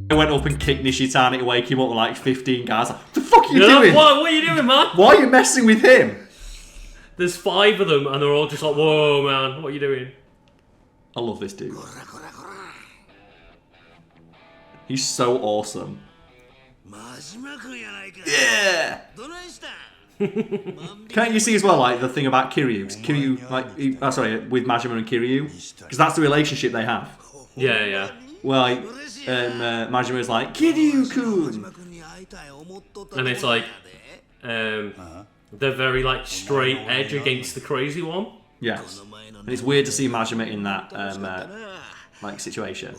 I went up and kicked Nishitani to wake him up with like 15 guys. Like, what the fuck are you doing? What are you doing, man? Why are you messing with him? There's 5 of them and they're all just like, whoa, man, what are you doing? I love this dude. He's so awesome. Yeah! Can't you see as well, like, the thing about Kiryu? Kiryu, like, with Majima and Kiryu? Because that's the relationship they have. Yeah, yeah. Well, like, Majima's like, Kiryu-kun! And it's like, they're very, like, straight edge against the crazy one. Yes. And it's weird to see Majima in that, like, situation.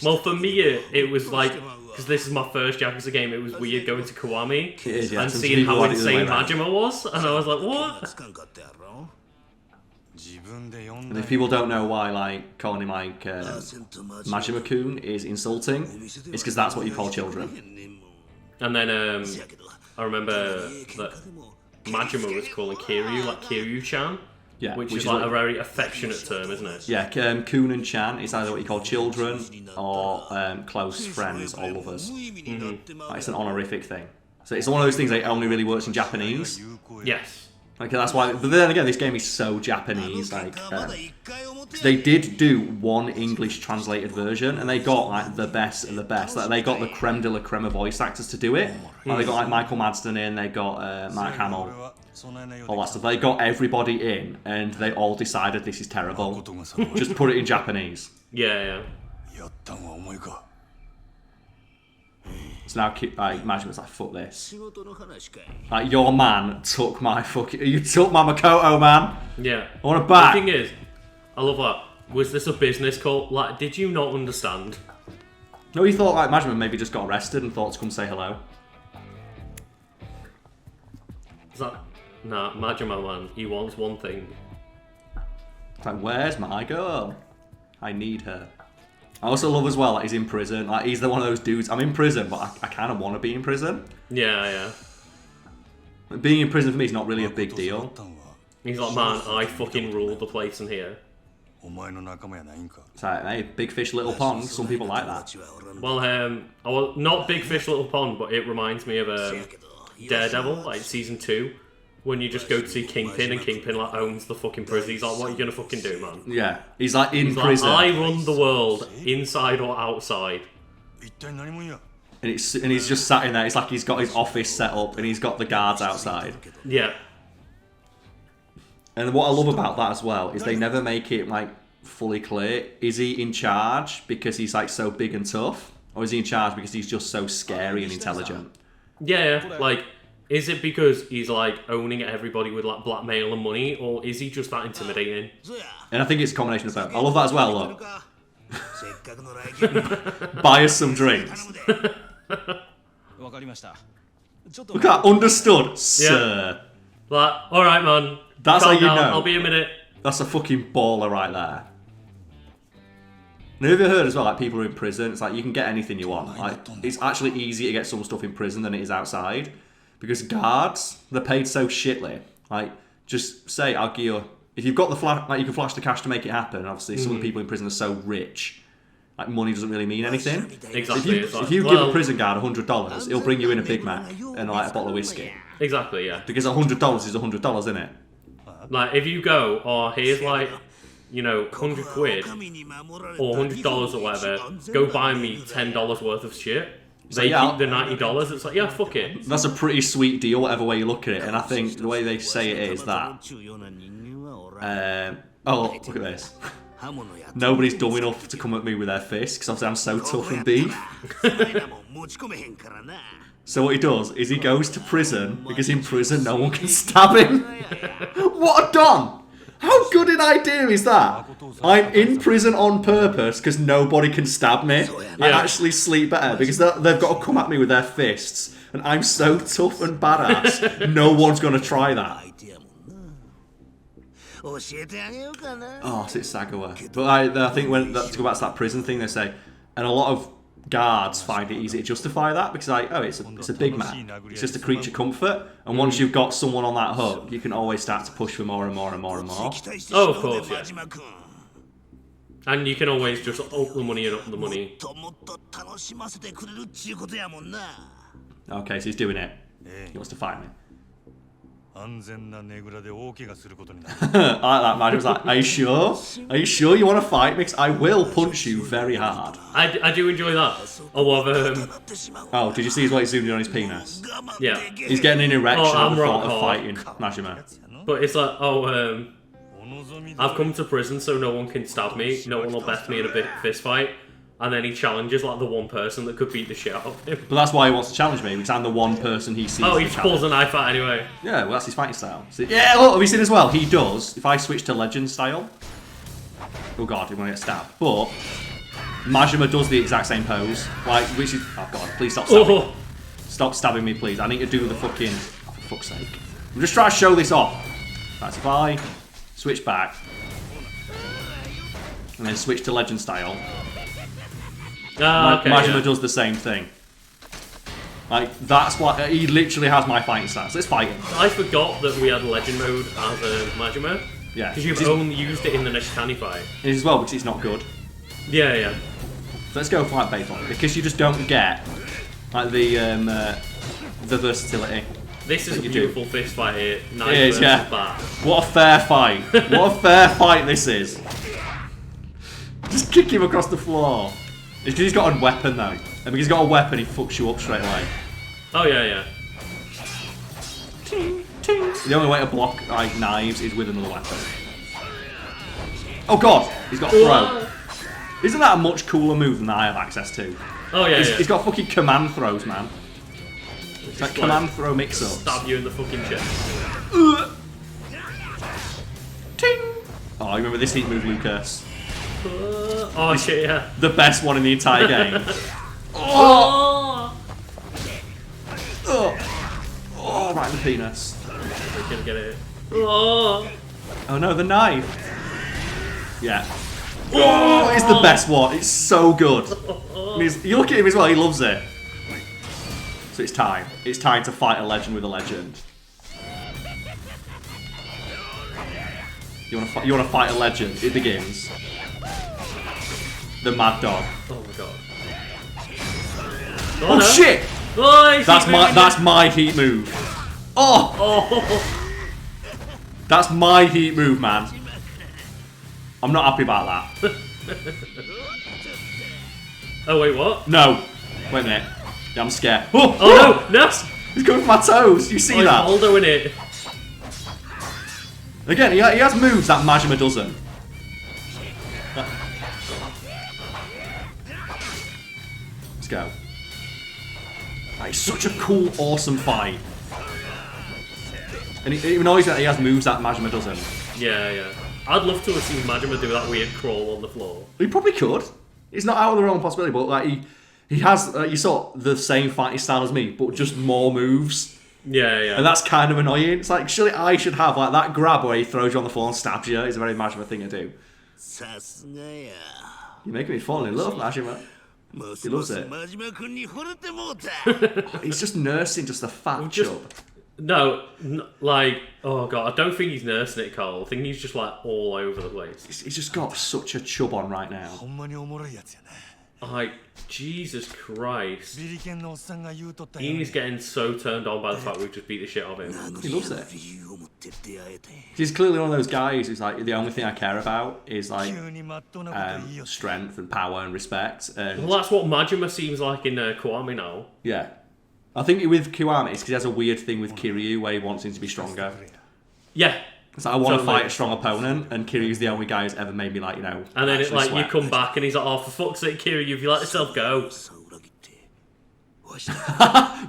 Well, for me, it was like, because this is my first Yakuza game, it was weird going to Kiwami and seeing how insane Majima was, and I was like, what? And if people don't know why, like, calling him, like, Majima-kun is insulting, it's because that's what you call children. And then, I remember that Majima was calling Kiryu, like, Kiryu-chan. Yeah, which is like a very affectionate term, isn't it? Yeah, kun and chan is either what you call children or close friends or lovers. Like, it's an honorific thing. So it's one of those things that only really works in Japanese. Yes. Like, that's why. But then again, this game is so Japanese. Like, they did do one English translated version, and they got like the best of the best. Like, they got the creme de la creme of voice actors to do it. Like, they got like Michael Madsen in, they got Mark Hamill. All that stuff. They got everybody in, and they all decided this is terrible. Just put it in Japanese. Yeah, yeah. So now, like, imagine it's like, fuck this. Like, your man took my fucking. You took my Makoto, man. Yeah. I want it back. The thing is, I love that. Was this a business call? Like, did you not understand? No, he thought like Majima maybe just got arrested and thought to come say hello. Is that? Nah, Majima, man, he wants one thing. It's like, where's my girl? I need her. I also love as well that he's in prison. Like, he's one of those dudes. I'm in prison, but I kind of want to be in prison. Yeah, yeah. Being in prison for me is not really a big deal. He's like, man, I fucking rule the place in here. It's like, hey, big fish, little pond. Some people like that. Well, not big fish, little pond, but it reminds me of Daredevil, like season 2. When you just go to see Kingpin and Kingpin like owns the fucking prison. He's like, what are you gonna fucking do, man? Yeah, he's like in prison. Like, I run the world, inside or outside. And he's just sat in there. It's like he's got his office set up and he's got the guards outside. Yeah. And what I love about that as well is they never make it like fully clear. Is he in charge because he's like so big and tough? Or is he in charge because he's just so scary and intelligent? Yeah, like, is it because he's like owning everybody with like blackmail and money, or is he just that intimidating? And I think it's a combination of both. I love that as well, look. Buy us some drinks. Look at that, understood, sir. Yeah. Like, alright man, that's how you know. I'll be a minute. That's a fucking baller right there. And have you ever heard as well, like, people are in prison, it's like you can get anything you want. Like, it's actually easier to get some stuff in prison than it is outside. Because guards, they're paid so shitly. Like, just say, I'll give you... If you've got the flash, like, you can flash the cash to make it happen. Obviously, some of the people in prison are so rich. Like, money doesn't really mean anything. Exactly. If you give a prison guard $100, he'll bring you in a Big Mac and, like, a bottle of whiskey. Exactly, yeah. Because $100 is $100, isn't it? Like, if you go, oh, here's, like, you know, 100 quid, or $100 or whatever, go buy me $10 worth of shit. They keep the $90. It's like, yeah, fuck it. That's a pretty sweet deal, whatever way you look at it. And I think the way they say it is that... oh, look at this. Nobody's dumb enough to come at me with their fists, because obviously I'm so tough and beef. So what he does is he goes to prison, because in prison no one can stab him. What a don! How good an idea is that? I'm in prison on purpose because nobody can stab me. I actually sleep better because they've got to come at me with their fists. And I'm so tough and badass, no one's going to try that. Oh, it's Sagawa. But I think when to go back to that prison thing, they say, and a lot of guards find it easy to justify that because like, oh, it's a Big Mac. It's just a creature comfort. And once you've got someone on that hook, you can always start to push for more and more and more and more. Oh, of course, yeah. And you can always just up the money and up the money. Okay, so he's doing it. He wants to fight me. I like that, man. He was like, are you sure? Are you sure you want to fight me? 'Cause I will punch you very hard. I do enjoy that. I love Oh, did you see what he zoomed in on his penis? Yeah. He's getting an erection at the thought of Karl. fighting Majima. But it's like, I've come to prison so no one can stab me, no one will best me in a fist fight. And then he challenges like the one person that could beat the shit out of him. But that's why he wants to challenge me, because I'm the one person he sees. Oh, he just pulls a knife out anyway. Yeah, well, that's his fighting style. So, yeah, look, have you seen as well? He does. If I switch to legend style. Oh god, I'm gonna get stabbed. But Majima does the exact same pose. Like, which is. Oh god, please stop stabbing. Oh. Stop stabbing me, please. I need to do the fucking. Oh, for fuck's sake. I'm just trying to show this off. That's if I switch back. And then switch to legend style. Okay, Majima does the same thing. Like, that's what he literally has my fighting stance. Let's fight him. I forgot that we had legend mode as a Majima. Yeah. Because you've only used it in the Nishitani fight. It is as well, because it's not good. Yeah. So let's go fight Bayfon, because you just don't get like the versatility. This is a beautiful fist fight here. Nice it is, yeah. Bat. What a fair fight. What a fair fight this is. Just kick him across the floor. It's because he's got a weapon though. And because he's got a weapon, he fucks you up straight away. Oh yeah. Ting, ting. The only way to block like knives is with another weapon. Oh god, he's got a throw. Isn't that a much cooler move than I have access to? Oh yeah, He's got fucking command throws, man. It's like command throw mix-ups. Stab you in the fucking chest. Ting! Oh, you remember this heat move, Lucas? Oh shit, yeah. The best one in the entire game. Oh! Oh, right in the penis. We're gonna get it. Oh! Oh no, the knife. Yeah. Oh, it's the best one. It's so good. You look at him as well, he loves it. So it's time. It's time to fight a legend with a legend. You wanna fight a legend? It begins. The Mad Dog. Oh my god. Oh no. Shit! Oh, that's my heat move. Oh! That's my heat move, man. I'm not happy about that. Oh wait, what? No. Wait a minute. Yeah, I'm scared. Oh no! No! He's going for my toes. You see that? He's Aldo in it. Again, he has moves that Majima doesn't. Let's go. It's such a cool, awesome fight. And he has moves that Majima doesn't. Yeah. I'd love to have seen Majima do that weird crawl on the floor. He probably could. It's not out of the realm of possibility, but like he has, you saw the same fighting style as me, but just more moves. Yeah. And that's kind of annoying. It's like, surely I should have like that grab where he throws you on the floor and stabs you. Is a very Majima thing to do. You're making me fall in love, Majima. He loves it. He's just nursing just a fat chub. No, like, oh god, I don't think he's nursing it, Karl. I think he's just like all over the place. He's just got such a chub on right now. Like, Jesus Christ. He's getting so turned on by the fact we've just beat the shit out of him. He loves it. He's clearly one of those guys who's like, the only thing I care about is like strength and power and respect. And well, that's what Majima seems like in Kiwami now. Yeah. I think with Kiwami, it's because he has a weird thing with Kiryu where he wants him to be stronger. Yeah. It's like, I want to fight a strong opponent, and Kiryu's the only guy who's ever made me like, you know. And then it's like sweat. You come back and he's like, oh, for fuck's sake, Kiryu, if you let yourself go.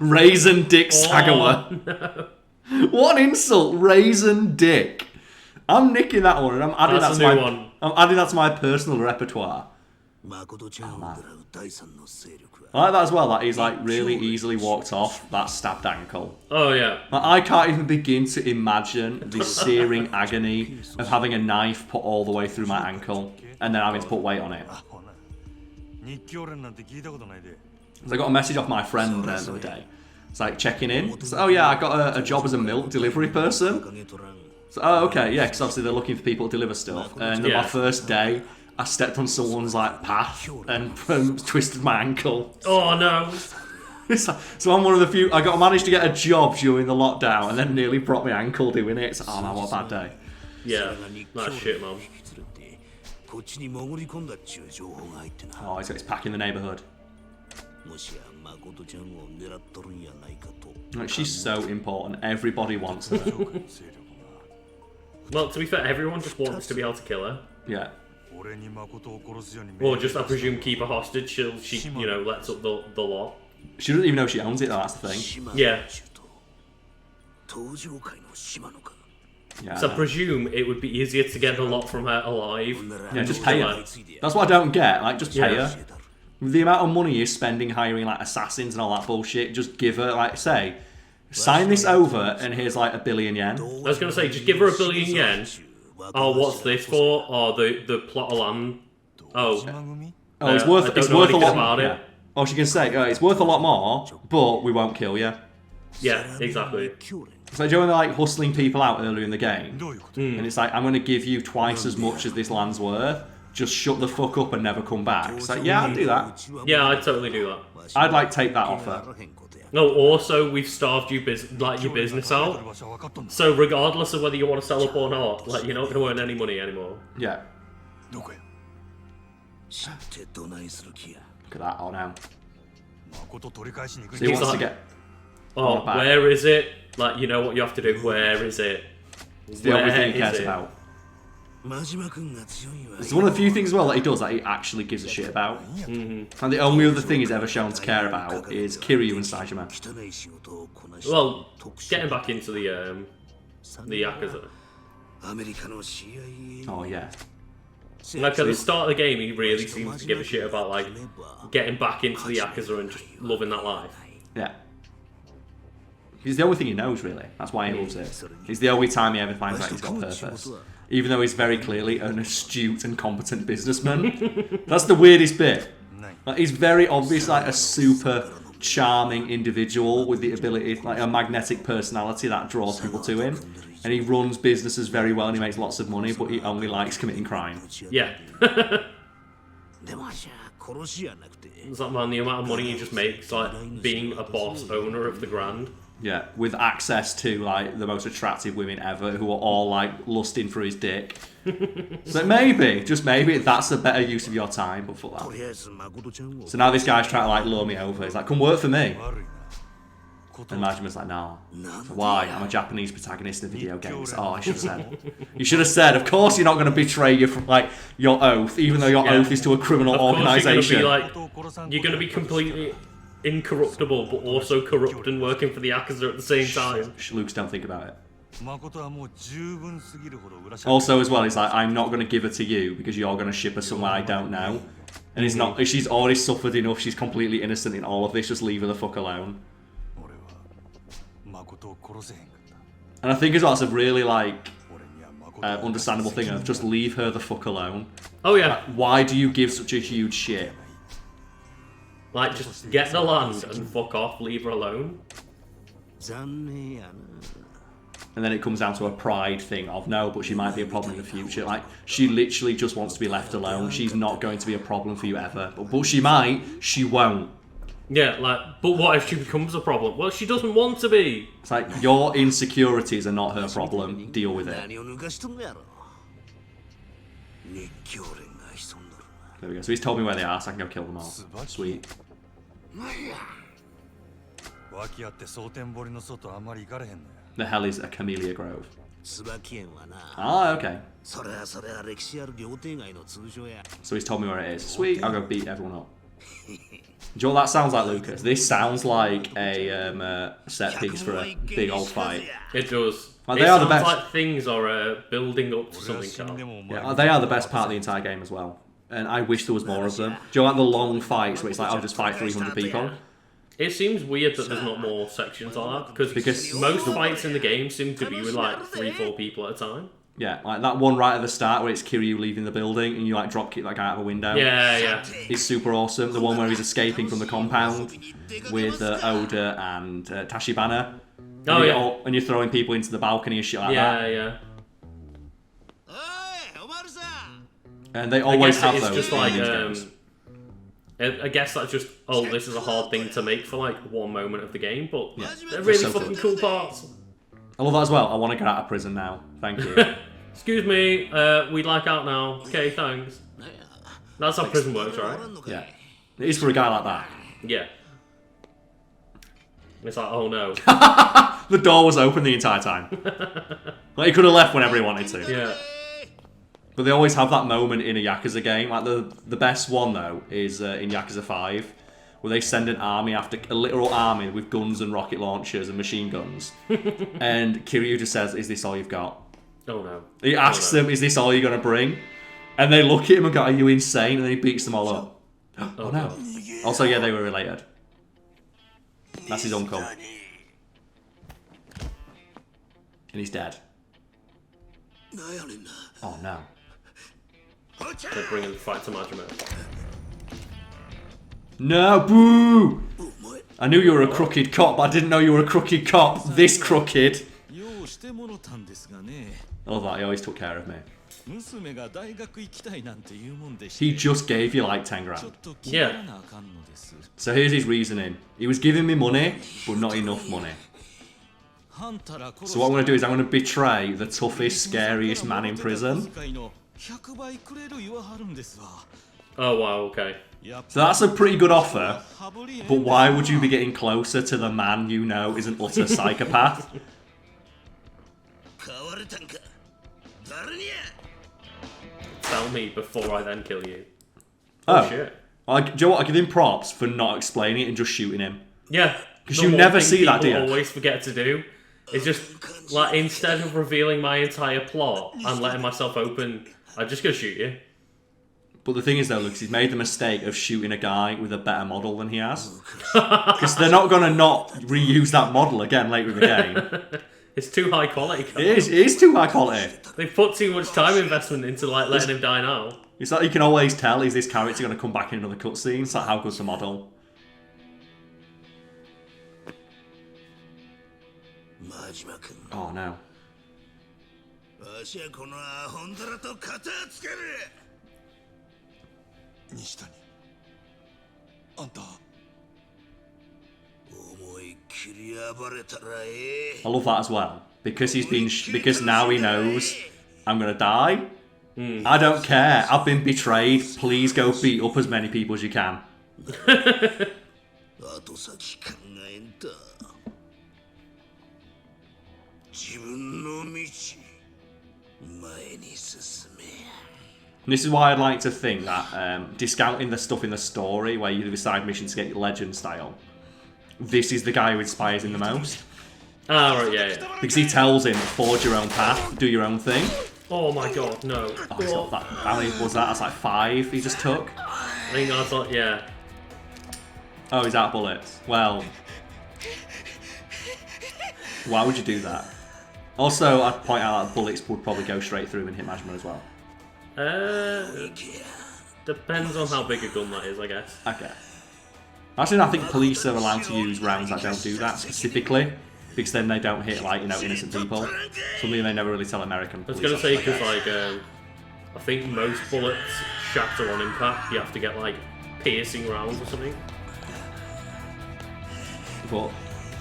Raisin Dick Sagawa. No. What an insult, Raisin Dick. I'm nicking that one and I'm adding that to my one. I'm adding that to my personal repertoire. Oh, I like that as well, that he's like really easily walked off that stabbed ankle. Oh yeah. Like, I can't even begin to imagine the searing agony of having a knife put all the way through my ankle and then having to put weight on it. So I got a message off my friend the other day. It's like checking in. It's like, oh yeah, I got a job as a milk delivery person. So, oh okay, yeah, because obviously they're looking for people to deliver stuff. And on my first day, I stepped on someone's like path and twisted my ankle. Oh no. So I'm one of the few. I managed to get a job during the lockdown and then nearly broke my ankle doing it. So, oh man, what a bad day. Yeah, that's shit, man. Oh, he's packing the neighbourhood. Like, she's so important. Everybody wants her. Well, to be fair, everyone just wants to be able to kill her. Yeah. Or just, I presume, keep her hostage. She lets up the lot. She doesn't even know she owns it, though, that's the thing. Yeah. Yeah. So I presume it would be easier to get the lot from her alive. Yeah, just pay her. That's what I don't get. Like, just pay her. With the amount of money you're spending hiring, like, assassins and all that bullshit, just give her, like, say, sign this over and here's, like, 1 billion yen. I was going to say, just give her 1 billion yen. Oh, what's this for? Oh, the plot of land. Oh, it's worth a lot about more. it. Oh, she can say, it's worth a lot more, but we won't kill you. Yeah, exactly. It's like, when they're like hustling people out earlier in the game, and it's like, I'm going to give you twice as much as this land's worth, just shut the fuck up and never come back. It's like, yeah, I'd do that. Yeah, I'd totally do that. I'd like take that offer. No, also, we've starved your business out, so regardless of whether you want to sell up or not, like, you're not going to earn any money anymore. Yeah. Look at that, oh no. So he wants to get... Oh, where is it? Like, you know what you have to do, where is it? It's the only thing he cares about. It's one of the few things as well that he does that he actually gives a shit about. And the only other thing he's ever shown to care about is Kiryu and Saejima. Well, getting back into the Yakuza. Oh yeah. Like at the start of the game, he really seems to give a shit about like getting back into the Yakuza and just loving that life. Yeah. He's the only thing he knows, really. That's why he loves it. It's the only time he ever finds out he's got purpose. Even though he's very clearly an astute and competent businessman. That's the weirdest bit. Like, he's very obviously like a super charming individual with the ability, like a magnetic personality that draws people to him. And he runs businesses very well and he makes lots of money, but he only likes committing crime. Yeah. It's like, man, the amount of money he just makes, like, being a boss owner of the Grand. Yeah, with access to, like, the most attractive women ever, who are all, like, lusting for his dick. So maybe, just maybe, that's a better use of your time, but fuck that. So now this guy's trying to, like, lure me over. He's like, come work for me. And Majima's like, no. So why? I'm a Japanese protagonist in video games. Oh, I should have said. You should have said, of course you're not going to betray your oath, even though your oath is to a criminal organisation. You're going to be completely incorruptible, but also corrupt and working for the Yakuza at the same time. Luke's don't think about it. Also, as well, he's like, I'm not going to give her to you because you're going to ship her somewhere I don't know. And it's not. She's already suffered enough. She's completely innocent in all of this. Just leave her the fuck alone. And I think as well, it's a really understandable thing of just leave her the fuck alone. Oh yeah. Why do you give such a huge shit? Like, just get the land and fuck off, leave her alone. And then it comes down to a pride thing of, no, but she might be a problem in the future. Like, she literally just wants to be left alone. She's not going to be a problem for you ever. But she might, she won't. Yeah, like, but what if she becomes a problem? Well, she doesn't want to be. It's like, your insecurities are not her problem. Deal with it. There we go. So he's told me where they are, so I can go kill them all. Sweet. The hell is a Camellia Grove? Ah, okay. So he's told me where it is. Sweet, I'll go beat everyone up. Do you know what that sounds like, Lucas? This sounds like a set piece for a big old fight. It does. Like, they are the best. Like things are building up to something, Karl. Yeah, they are the best part of the entire game as well. And I wish there was more of them. Do you know, like the long fights where it's like, I'll just fight 300 people? It seems weird that there's not more sections like that, because most fights in the game seem to be with like 3-4 people at a time. Yeah, like that one right at the start where it's Kiryu leaving the building and you like drop kick that guy out of a window. Yeah. It's super awesome. The one where he's escaping from the compound with Oda and Tachibana. Oh, yeah. And you're throwing people into the balcony and shit like that. Yeah. And they always have those. Just like, I guess that's just, this is a hard thing to make for like one moment of the game, but they're really so fucking cool parts. I love that as well. I want to get out of prison now. Thank you. Excuse me, we'd like out now. Okay, thanks. That's how prison works, right? Yeah. It is for a guy like that. Yeah. It's like, oh no. The door was open the entire time. Like, he could have left whenever he wanted to. Yeah. But they always have that moment in a Yakuza game. Like, the best one, though, is in Yakuza 5, where they send an army after a literal army with guns and rocket launchers and machine guns. And Kiryu just says, "Is this all you've got?" Oh no. He asks them, "Is this all you're going to bring?" And they look at him and go, "Are you insane?" And then he beats them all up. Oh no. Also, yeah, they were related. That's his uncle. And he's dead. Oh no. They're bringing the fight to Majima. No, boo! I knew you were a crooked cop, but I didn't know you were a crooked cop. This crooked. I love that, he always took care of me. He just gave you like 10 grand. Yeah. So here's his reasoning. He was giving me money, but not enough money. So what I'm going to do is I'm going to betray the toughest, scariest man in prison. Oh wow, okay. So that's a pretty good offer, but why would you be getting closer to the man you know is an utter psychopath? Tell me before I then kill you. Oh shit. Do you know what? I give him props for not explaining it and just shooting him. Yeah. Because you never see that, do you? Always forget to do. It's just, like, instead of revealing my entire plot and letting myself open, I'm just going to shoot you. But the thing is, though, Lucas, he's made the mistake of shooting a guy with a better model than he has. Because they're not going to not reuse that model again later in the game. It's too high quality. It is too high quality. They've put too much time investment into, like, letting him die now. It's like you can always tell, is this character going to come back in another cutscene? It's like, how good's the model? Oh no. Nishitani. Anta. I love that as well. Because he's been because now he knows I'm gonna die. I don't care. I've been betrayed. Please go beat up as many people as you can. And this is why I'd like to think that discounting the stuff in the story where you do the side missions to get legend style, this is the guy who inspires him the most. Ah, right, yeah. Because he tells him, forge your own path, do your own thing. Oh my god, no. Oh, he's got that. How many was that? That's like 5 he just took. I think that's like, yeah. Oh, he's out of bullets. Well, why would you do that? Also, I'd point out that bullets would probably go straight through him and hit Majima as well. Depends on how big a gun that is, I guess. Okay. Actually, I think police are allowed to use rounds that don't do that specifically, because then they don't hit, like, you know, innocent people. Something they never really tell American police. I was going to say, because, like, I think most bullets shatter on impact. You have to get, like, piercing rounds or something. But,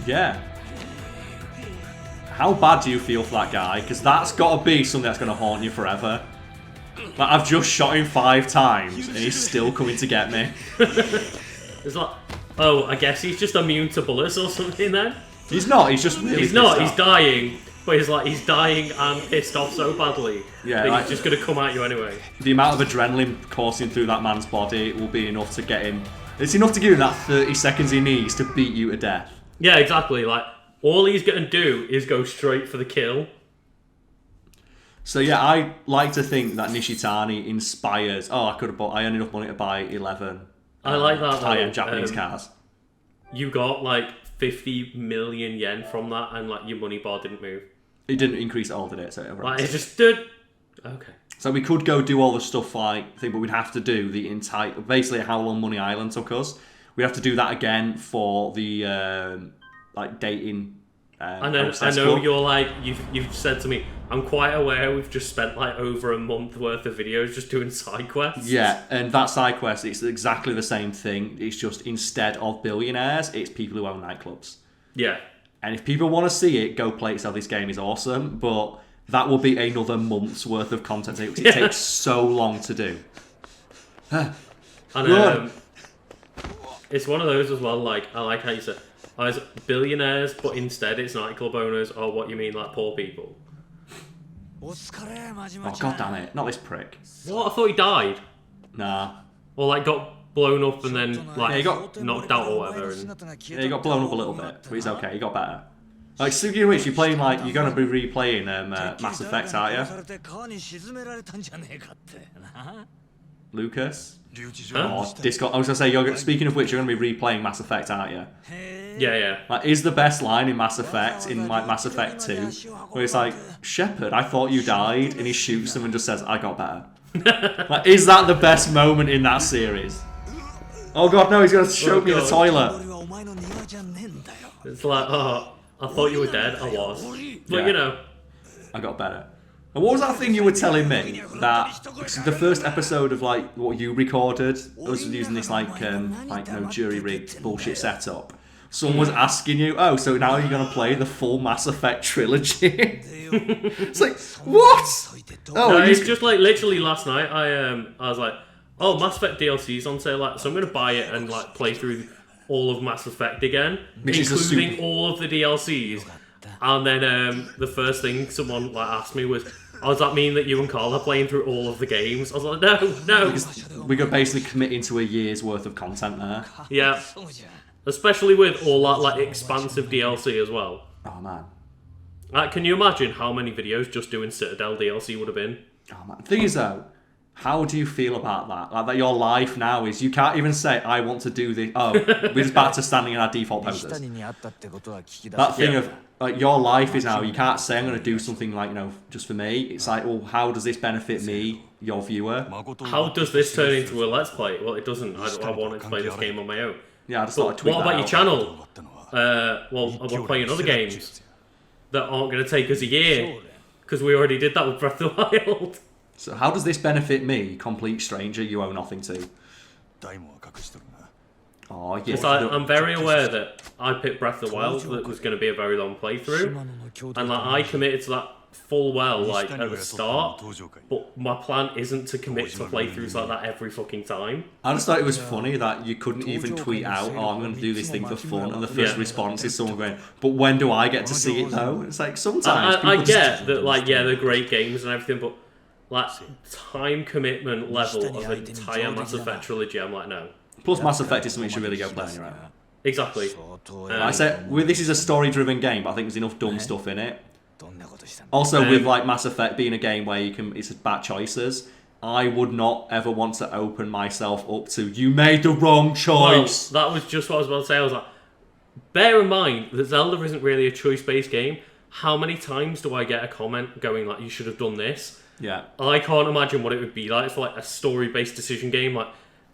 yeah. How bad do you feel for that guy? Because that's got to be something that's going to haunt you forever. Like, I've just shot him 5 times, and he's still coming to get me. It's like, oh, I guess he's just immune to bullets or something then? He's not, he's just really He's not, he's dying, but he's dying and pissed off so badly that like, he's just going to come at you anyway. The amount of adrenaline coursing through that man's body will be enough to get him... It's enough to give him that 30 seconds he needs to beat you to death. Yeah, exactly. Like, all he's going to do is go straight for the kill. So yeah, I like to think that Nishitani inspires... Oh, I had enough money to buy 11... I like that, though. high-end Japanese cars. You got, like, 50 million yen from that, and, like, your money bar didn't move. It didn't increase at all, did it? So like, it just did. Okay. So we could go do all the stuff like thing, but we'd have to do the entire... Basically, how long Money Island took us. We'd have to do that again for the, like, dating I know you're like, you've said to me, I'm quite aware we've just spent like over a month worth of videos just doing side quests. Yeah, and that side quest, it's exactly the same thing. It's just instead of billionaires, it's people who own nightclubs. Yeah. And if people want to see it, go play it. So this game is awesome, but that will be another month's worth of content. It takes so long to do. And it's one of those as well, like, I like how you said, it's billionaires, but instead it's nightclub owners, or what you mean, like poor people. Oh, god damn it. Not this prick. What? I thought he died. Nah. Or like got blown up and then like he got knocked out or whatever. Yeah, he got blown up a little bit, but he's okay. He got better. Like, speaking of which, you're playing like you're gonna be replaying Mass Effect, aren't you? Lucas? Huh? Discord. I was gonna say, speaking of which, you're gonna be replaying Mass Effect, aren't you? Yeah. Like, is the best line in Mass Effect in like Mass Effect 2, where it's like, Shepard, I thought you died, and he shoots them and just says, I got better. Like, is that the best moment in that series? Oh god, no, he's gonna choke me in the toilet. It's like, oh, I thought you were dead. I was, but you know, I got better. And what was that thing you were telling me that the first episode of like what you recorded was using this like no jury rigged bullshit setup? Someone was asking you, oh, so now you're gonna play the full Mass Effect trilogy? It's like, what? Oh, no, it's just like literally last night. I was like, oh, Mass Effect DLC's on sale, like, so I'm gonna buy it and like play through all of Mass Effect again, including all of the DLCs. And then the first thing someone like asked me was, oh, does that mean that you and Karl are playing through all of the games? I was like, no. We could basically commit into a year's worth of content there. Yeah. Especially with all that like expansive DLC as well. Oh man. Can you imagine how many videos just doing Citadel DLC would have been? Oh man. The thing is though, how do you feel about that? Like that your life now is, you can't even say, I want to do this. Oh, we're just back to standing in our default poses. That thing of, like, your life is now, you can't say I'm going to do something like, just for me. It's like, well, how does this benefit me, your viewer? How does this turn into a Let's Play? Well, it doesn't. I wanted to play this game on my own. Yeah, I just thought I'd tweet what that about your channel? Well, we're playing other games that aren't going to take us a year, because we already did that with Breath of the Wild. So how does this benefit me, complete stranger you owe nothing to? Oh, yeah. I'm very aware that I picked Breath of the Wild, that was going to be a very long playthrough, and like I committed to that full well like at the start, but my plan isn't to commit to playthroughs like that every fucking time. I just thought it was funny that you couldn't even tweet out, oh, I'm going to do this thing for fun, and the first response is someone going, but when do I get to see it though? It's like, sometimes I get that, like, yeah, they're great games and everything, but like time commitment level of the entire Mass Effect trilogy, I'm like, no. Plus, Mass Effect is something you should really go play on your own. Exactly. I said, this is a story-driven game, but I think there's enough dumb stuff in it. Also, with like Mass Effect being a game where it's about choices, I would not ever want to open myself up to, you made the wrong choice. Well, that was just what I was about to say. I was like, bear in mind that Zelda isn't really a choice-based game. How many times do I get a comment going like, you should have done this? Yeah. I can't imagine what it would be like for like a story-based decision game. Like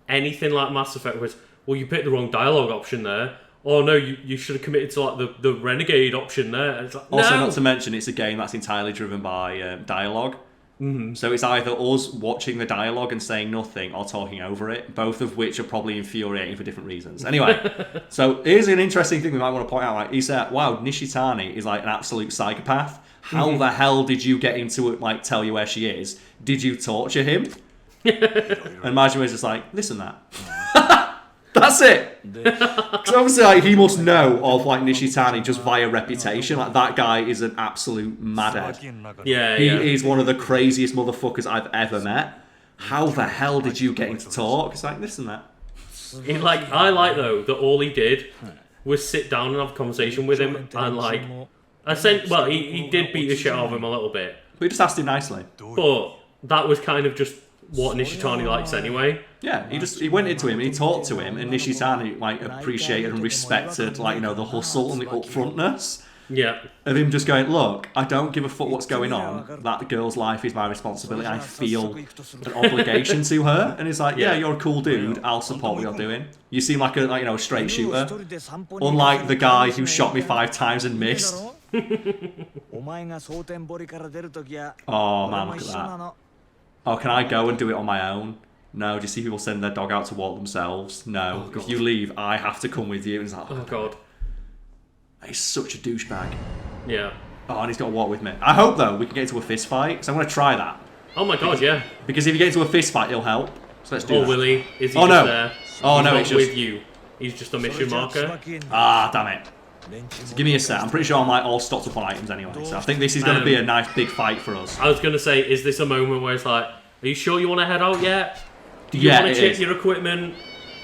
anything like Mass Effect was, well, you picked the wrong dialogue option there. Oh no, you should have committed to like the Renegade option there. It's like, also, no. not to mention, it's a game that's entirely driven by dialogue. Mm-hmm. So it's either us watching the dialogue and saying nothing, or talking over it, both of which are probably infuriating for different reasons. Anyway, so here's an interesting thing we might want to point out. Like, he said, wow, Nishitani is like an absolute psychopath. How the hell did you get him to like tell you where she is? Did you torture him? And Majima was just like, listen, that. That's it. Because obviously, like, he must know of like Nishitani just via reputation. Like, that guy is an absolute madhead. Yeah, he is one of the craziest motherfuckers I've ever met. How the hell did you get him to talk? It's like, listen, that. I like though that all he did was sit down and have a conversation with him, and like, he did beat the shit out of him a little bit. But he just asked him nicely. But that was kind of just what Nishitani likes anyway. Yeah, he went into him and he talked to him, and Nishitani like appreciated and respected like the hustle and the upfrontness. Yeah. Of him just going, look, I don't give a fuck what's going on. That girl's life is my responsibility. I feel an obligation to her. And he's like, yeah, you're a cool dude. I'll support what you're doing. You seem like a straight shooter. Unlike the guy who shot me 5 times and missed. Oh man, look at that. Oh, can I go and do it on my own? No. Do you see people send their dog out to walk themselves? No. If you leave, I have to come with you. And it's like, oh god. He's such a douchebag. Yeah. Oh, and he's got to walk with me. I hope, though, we can get into a fist fight, because I'm going to try that. Oh my god, yeah. Because if you get into a fist fight, it'll help. So let's do that. Oh, will he? Is he oh, just no. there? Oh, he's no, not it's with just... you. He's just a mission marker. Ah, damn it. So give me a set. I'm pretty sure I'm like all stocked up on items anyway. So I think this is going to be a nice big fight for us. I was going to say, is this a moment where it's like, are you sure you want to head out yet? Do you yeah, want to check your equipment? Do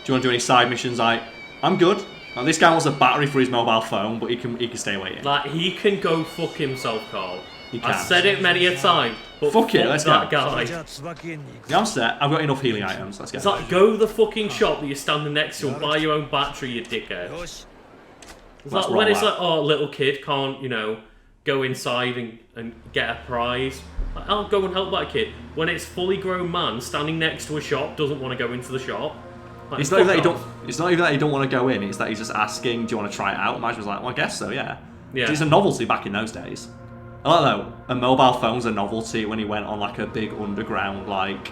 you want to do any side missions? I'm good. Now, this guy wants a battery for his mobile phone, but he can stay waiting. Like, he can go fuck himself, Carl. He can. I've said it many a time, but fuck it, let's that go. guy. Yeah, I'm set. I've got enough healing items. Let's go. It's like, go to the fucking shop that you're standing next to and buy your own battery, you dickhead. It's like when it's like, oh, little kid can't, go inside and get a prize. Like, I'll go and help that kid. When it's fully grown man standing next to a shop, doesn't want to go into the shop. Like, it's not even that he don't want to go in. It's that he's just asking, "Do you want to try it out?" Imagine was like, "Well, I guess so, yeah." Yeah. It's a novelty back in those days. I don't know. A mobile phone's a novelty when he went on like a big underground lift.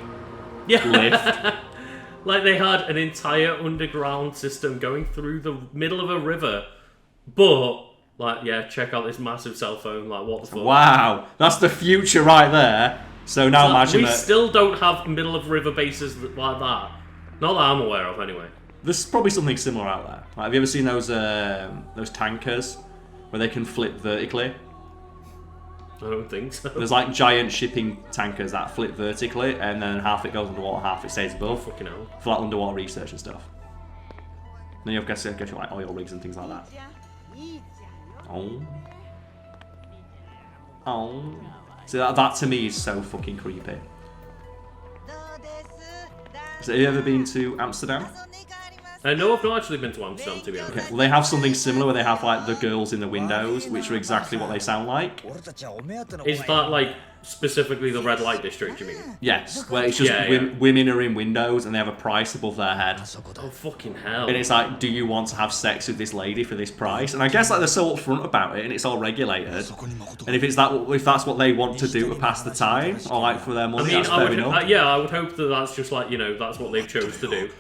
Like they had an entire underground system going through the middle of a river, but like, yeah, check out this massive cell phone. Like, what the fuck? Wow, that's the future right there. So now imagine we still don't have middle of river bases like that. Not that I'm aware of, anyway. There's probably something similar out there. Like, have you ever seen those tankers where they can flip vertically? I don't think so. There's like giant shipping tankers that flip vertically, and then half it goes underwater, half it stays above. Oh, fucking hell. For like underwater research and stuff. Then you have guess like oil rigs and things like that. Oh. So that to me is so fucking creepy. So have you ever been to Amsterdam? No, I've not actually been to Amsterdam, to be honest. Okay, well, they have something similar where they have like the girls in the windows, which are exactly what they sound like. Is that like specifically the red light district, you mean? Yes, where it's just women are in windows and they have a price above their head. Oh, fucking hell. And it's like, do you want to have sex with this lady for this price? And I guess like they're so upfront about it and it's all regulated. And if that's what they want to do to pass the time, or like for their money, that's fair enough. I would hope that that's just like, that's what they've chose to do.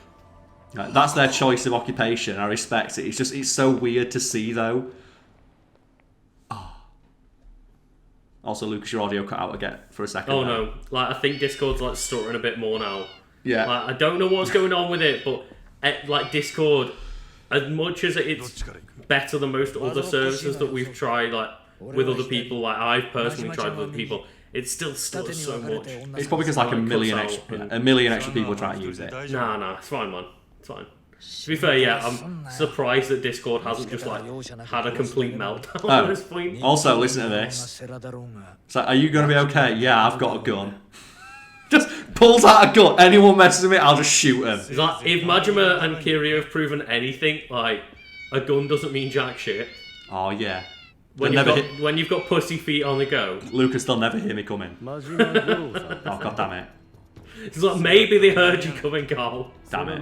That's their choice of occupation. I respect it. It's so weird to see though. Oh. Also, Lucas, your audio cut out again for a second. Oh no! Like, I think Discord's like stuttering a bit more now. Yeah. Like, I don't know what's going on with it, but like Discord, as much as it's better than most other services that we've tried, like with other people, like I've personally tried with other people, it still stutters so much. It's probably because like a million extra people are trying to use it. Nah, it's fine, man. It's fine. To be fair, yeah, I'm surprised that Discord hasn't just like had a complete meltdown at this point. Also, listen to this. So, are you gonna be okay? Yeah, I've got a gun. Just pulls out a gun. Anyone messes with me, I'll just shoot him. It's like, if Majima and Kiryu have proven anything, like a gun doesn't mean jack shit. Oh yeah. When you've got pussy feet on the go. Lucas, they'll never hear me coming. Oh god damn it. It's like, maybe they heard you coming, Karl. Damn it.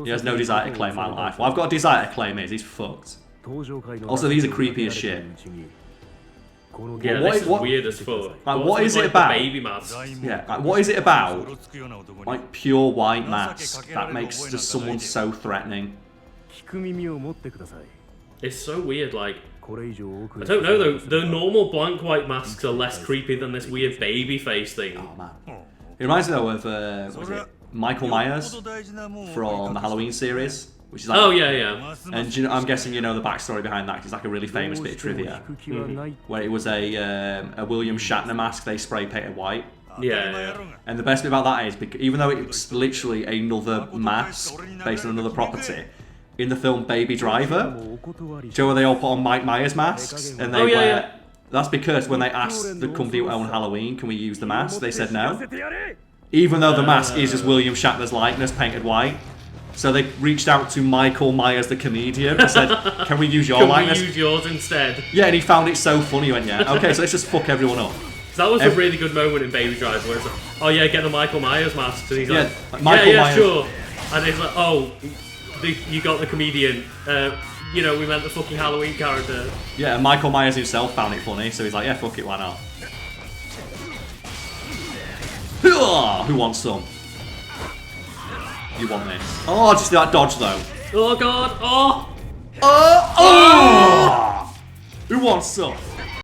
He has no desire to claim my life. Well, I've got a desire to claim his. He's fucked. Also, these are creepy as shit. Yeah, this is weird as fuck. Like, what is it about? Baby mask. Yeah, like, what is it about? Like, pure white mask that makes just someone so threatening. It's so weird, like... I don't know though, the normal blank white masks are less creepy than this weird baby face thing. Oh man. It reminds me though of, what was it? Michael Myers from the Halloween series. Which is like, oh yeah. And I'm guessing you know the backstory behind that, 'cause it's like a really famous bit of trivia. Where it was a William Shatner mask they spray painted white. Yeah. And the best bit about that is, even though it's literally another mask based on another property, in the film Baby Driver, do you know where they all put on Mike Myers masks? And they wear... That's because when they asked the company who owned Halloween, can we use the mask? They said no. Even though the mask is just William Shatner's likeness painted white. So they reached out to Michael Myers, the comedian, and said, "Can we use your Can likeness?" we use yours instead? Yeah, and he found it so funny. He went, "Yeah, okay, so let's just fuck everyone up." That was a really good moment in Baby Driver where it's like, "Oh yeah, get the Michael Myers mask." And he's like, Michael "Yeah, Myers. sure." And he's like, "Oh, you got the comedian. You know, we meant the fucking Halloween character." Yeah, and Michael Myers himself found it funny, so he's like, "Yeah, fuck it, why not?" Who wants some? You want this? Oh, just that dodge though. Oh god! Oh! Oh! Who wants some?